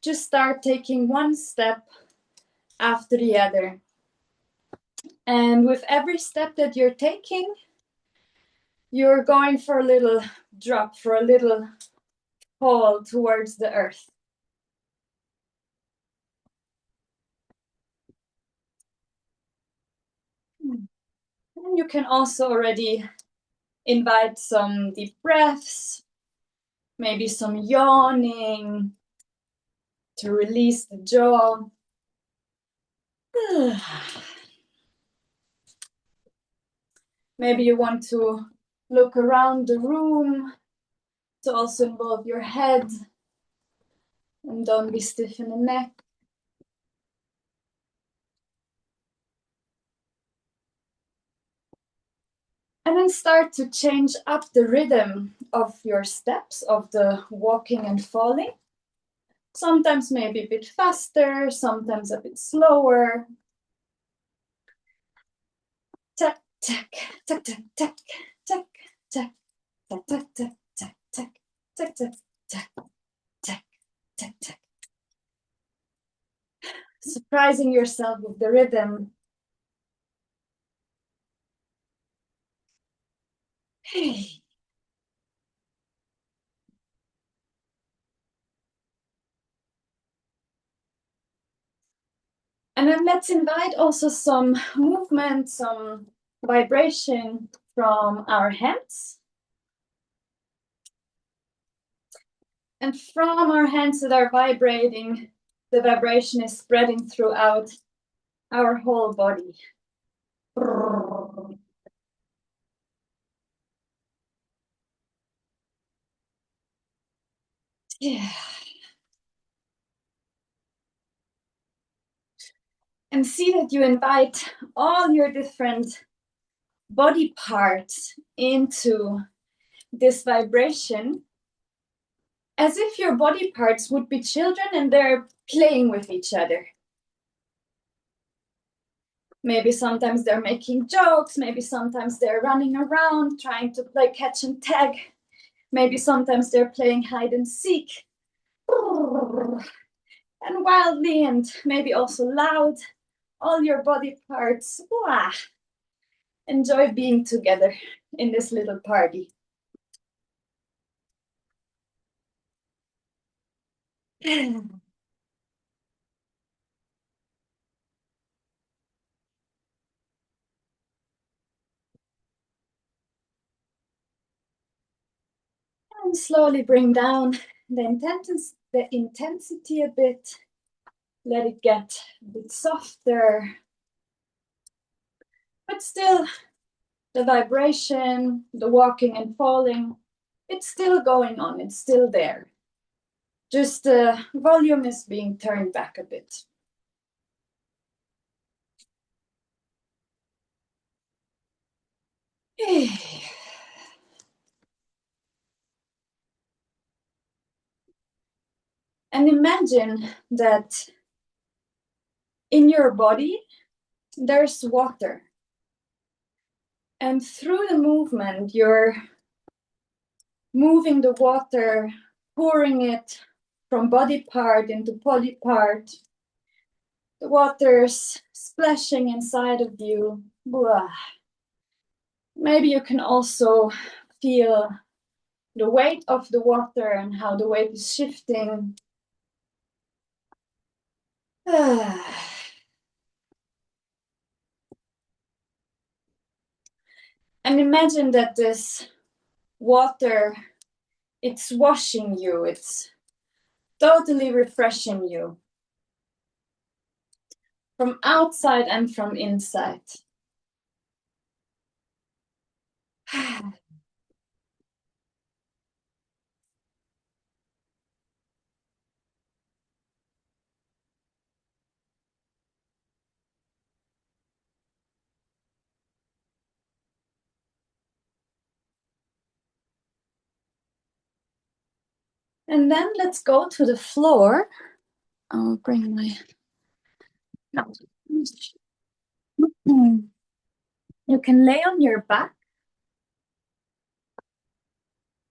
just start taking one step after the other. And with every step that you're taking, you're going for a little drop, for a little fall towards the earth. And you can also already invite some deep breaths, maybe some yawning to release the jaw. Maybe you want to look around the room to also involve your head, and don't be stiff in the neck. And then start to change up the rhythm of your steps, of the walking and falling. Sometimes maybe a bit faster, sometimes a bit slower. Tack, tack, tack, tack, tack, tack, tack, tack, tack, tack, tack, tack, tack, tack, tack, tack, tack, tack. Surprising yourself with the rhythm. Hey. And then let's invite also some movement, some vibration from our hands. And from our hands that are vibrating, the vibration is spreading throughout our whole body. Yeah. And see that you invite all your different body parts into this vibration, as if your body parts would be children and they're playing with each other. Maybe sometimes they're making jokes, maybe sometimes they're running around trying to play catch and tag, maybe sometimes they're playing hide and seek. And wildly and maybe also loud, all your body parts, enjoy being together in this little party. And slowly bring down the intensity a bit. Let it get a bit softer. But still, the vibration, the walking and falling, it's still going on, it's still there. Just the volume is being turned back a bit. And imagine that in your body, there's water. And through the movement, you're moving the water, pouring it from body part into body part. The water's splashing inside of you. Blah. Maybe you can also feel the weight of the water and how the weight is shifting. And imagine that this water, it's washing you, it's totally refreshing you from outside and from inside. And then let's go to the floor. I'll bring my... No. You can lay on your back.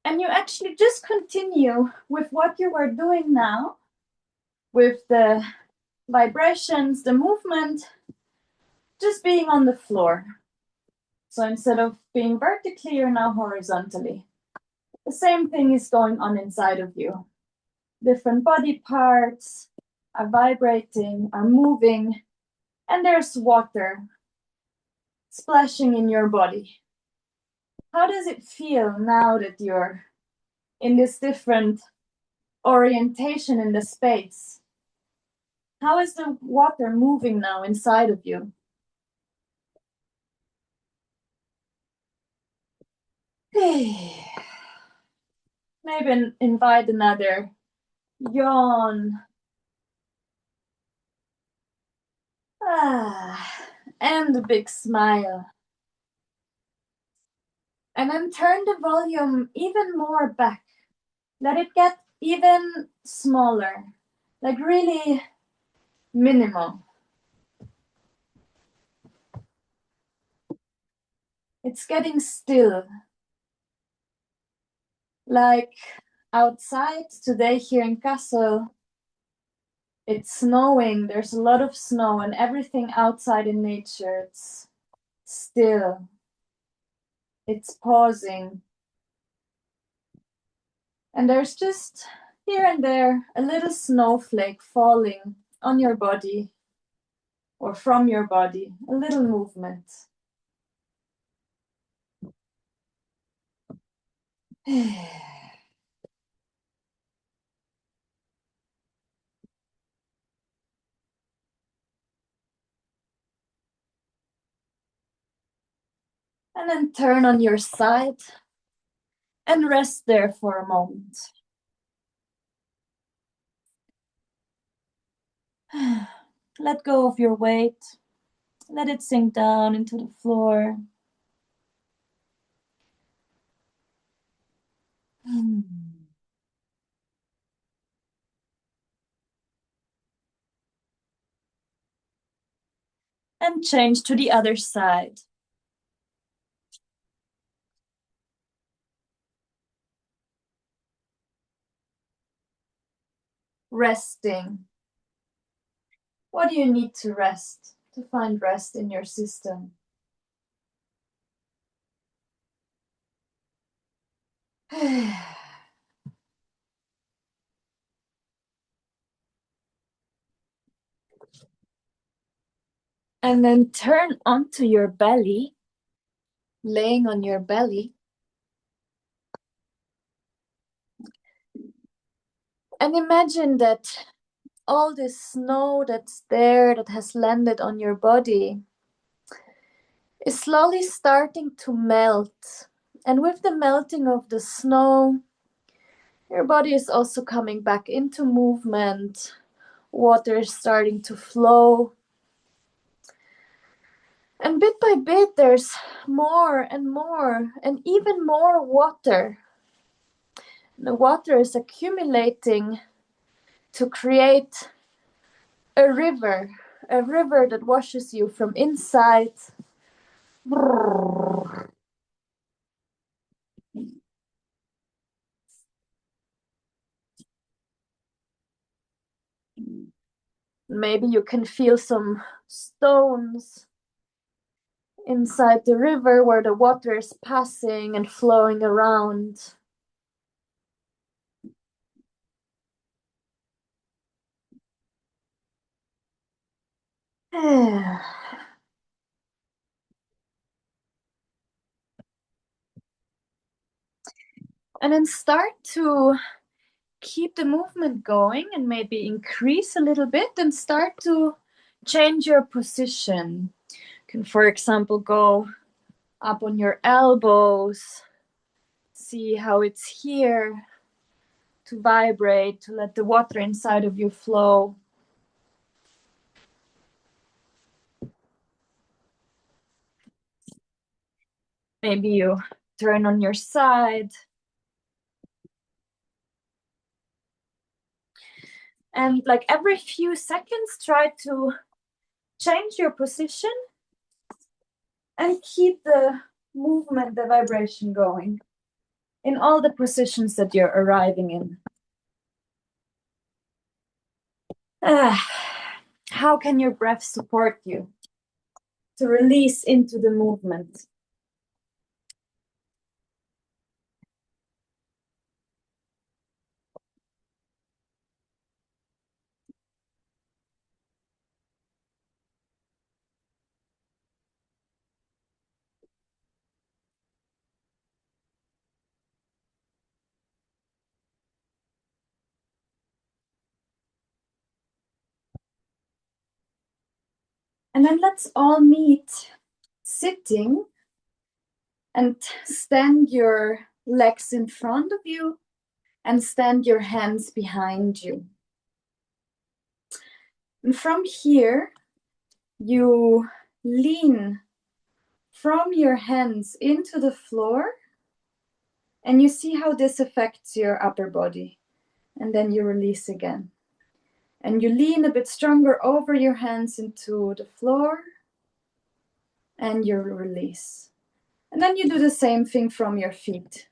And you actually just continue with what you are doing now. with the vibrations, the movement, just being on the floor. So instead of being vertically, you're now horizontally. The same thing is going on inside of you. Different body parts are vibrating, are moving, and there's water splashing in your body. How does it feel now that you're in this different orientation in the space? How is the water moving now inside of you? Maybe invite another yawn. And a big smile. And then turn the volume even more back. Let it get even smaller, like really minimal. It's getting still. Like outside today here in Kassel, it's snowing. There's a lot of snow, and everything outside in nature, it's still. It's pausing. And there's just here and there a little snowflake falling on your body or from your body, a little movement. And then turn on your side and rest there for a moment. Let go of your weight. Let it sink down into the floor. And change to the other side. Resting. What do you need to rest, to find rest in your system? And then turn onto your belly, laying on your belly. And imagine that all this snow that's there, that has landed on your body, is slowly starting to melt. And with the melting of the snow, your body is also coming back into movement. Water is starting to flow. And bit by bit, there's more and even more water. The water is accumulating to create a river that washes you from inside. Maybe you can feel some stones inside the river where the water is passing and flowing around. And then start to keep the movement going and maybe increase a little bit and start to change your position. You can, for example, go up on your elbows, see how it's here, to vibrate, to let the water inside of you flow. Maybe you turn on your side. And like every few seconds, try to change your position and keep the movement, the vibration going in all the positions that you're arriving in. How can your breath support you to release into the movement? And then let's all meet sitting and stand your legs in front of you and stand your hands behind you. And from here, you lean from your hands into the floor, and you see how this affects your upper body. And then you release again. And you lean a bit stronger over your hands into the floor, and you release. And then you do the same thing from your feet.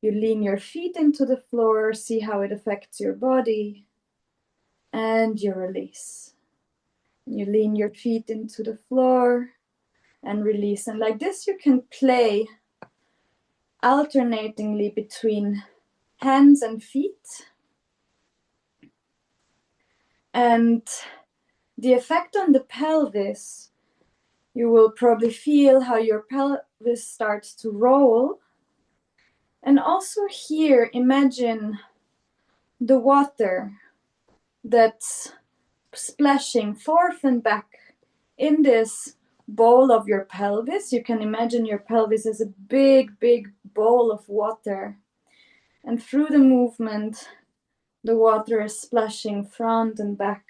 You lean your feet into the floor, see how it affects your body, and you release. You lean your feet into the floor and release. And like this, you can play alternatingly between hands and feet. And the effect on the pelvis, you will probably feel how your pelvis starts to roll. And also here, imagine the water that's splashing forth and back in this bowl of your pelvis. You can imagine your pelvis as a big, big bowl of water. And through the movement, the water is splashing front and back.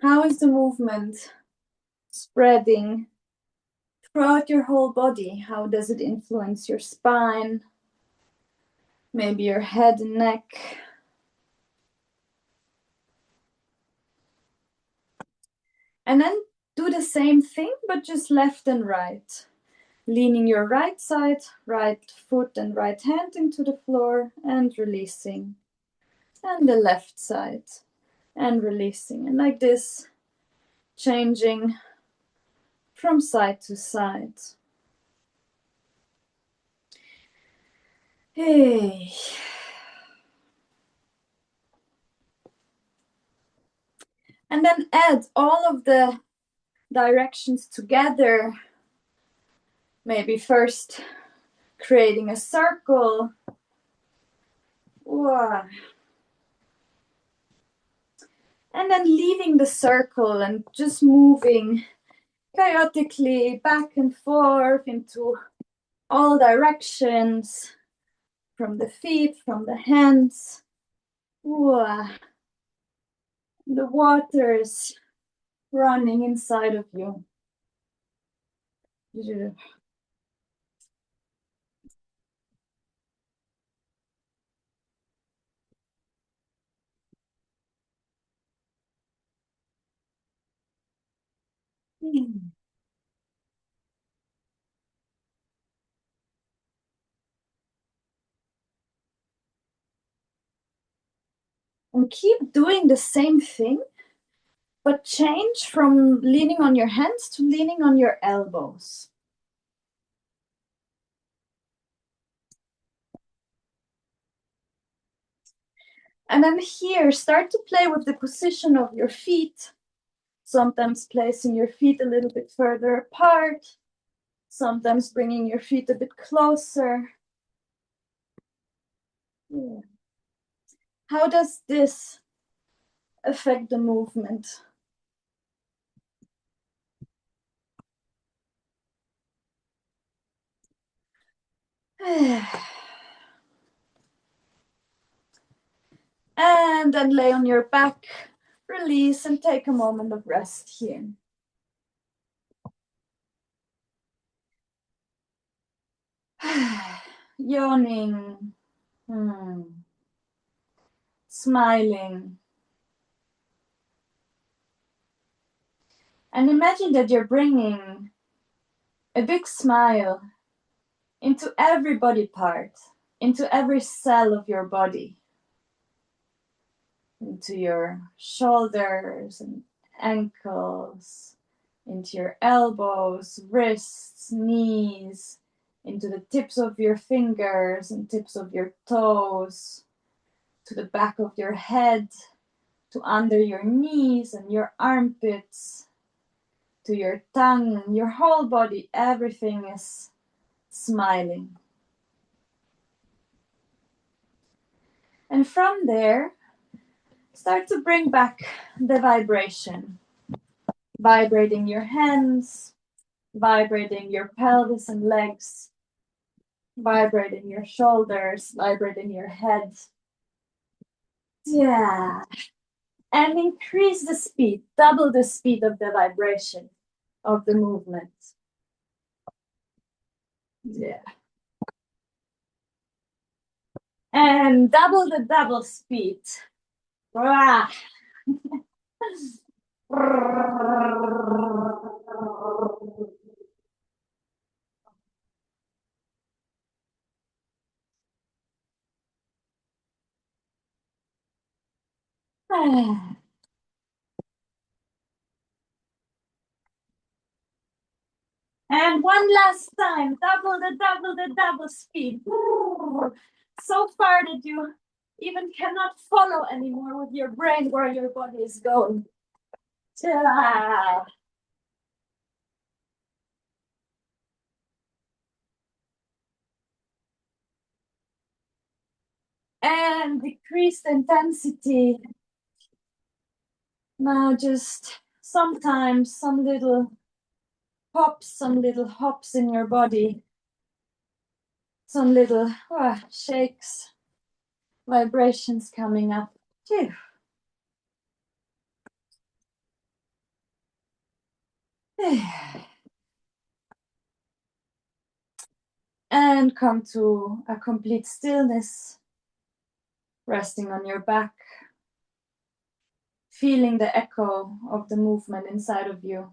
How is the movement spreading throughout your whole body? How does it influence your spine? Maybe your head and neck. And then do the same thing, but just left and right. Leaning your right side, right foot and right hand into the floor and releasing. And the left side and releasing. And like this, changing from side to side. Hey. And then add all of the directions together. Maybe first creating a circle. Wow. And then leaving the circle and just moving chaotically back and forth into all directions, from the feet, from the hands. Wow. The water is running inside of you. And keep doing the same thing, but change from leaning on your hands to leaning on your elbows. And then here, start to play with the position of your feet. Sometimes placing your feet a little bit further apart. Sometimes bringing your feet a bit closer. Yeah. How does this affect the movement? And then lay on your back, release, and take a moment of rest here. Yawning. Smiling. And imagine that you're bringing a big smile into every body part, into every cell of your body, into your shoulders and ankles, into your elbows, wrists, knees, into the tips of your fingers and tips of your toes, to the back of your head, to under your knees and your armpits, to your tongue and your whole body. Everything is smiling. And from there, start to bring back the vibration. Vibrating your hands, vibrating your pelvis and legs, vibrating your shoulders, vibrating your head. Yeah. And increase the speed, double the speed of the vibration of the movement. Yeah. And double the double speed. And one last time, double the double speed. So far that you even cannot follow anymore with your brain where your body is going. And decreased intensity. Now just sometimes some little hops in your body. Some little shakes, vibrations coming up. Phew. And come to a complete stillness, resting on your back, feeling the echo of the movement inside of you.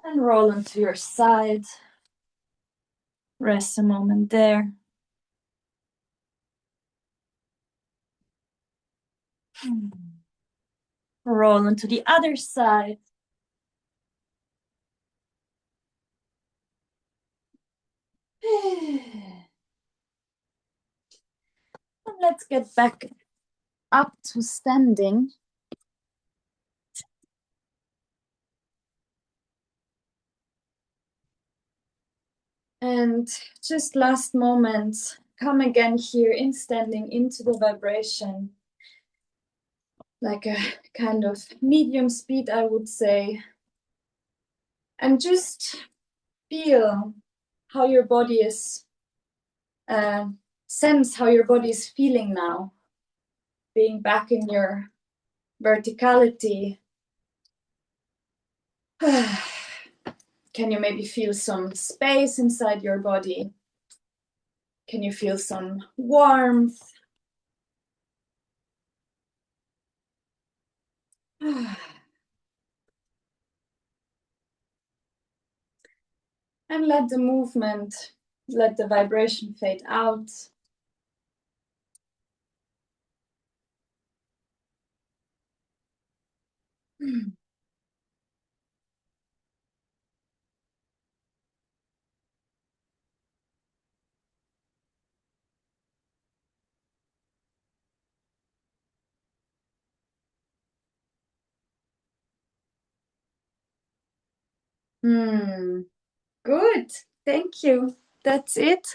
And roll onto your side. Rest a moment there. Roll onto the other side. And let's get back up to standing. And just last moment, come again here in standing into the vibration. Like a kind of medium speed, I would say. And just feel how your body is, sense how your body is feeling now. Being back in your verticality. Can you maybe feel some space inside your body? Can you feel some warmth? And let the movement, let the vibration fade out. Good. Thank you. That's it.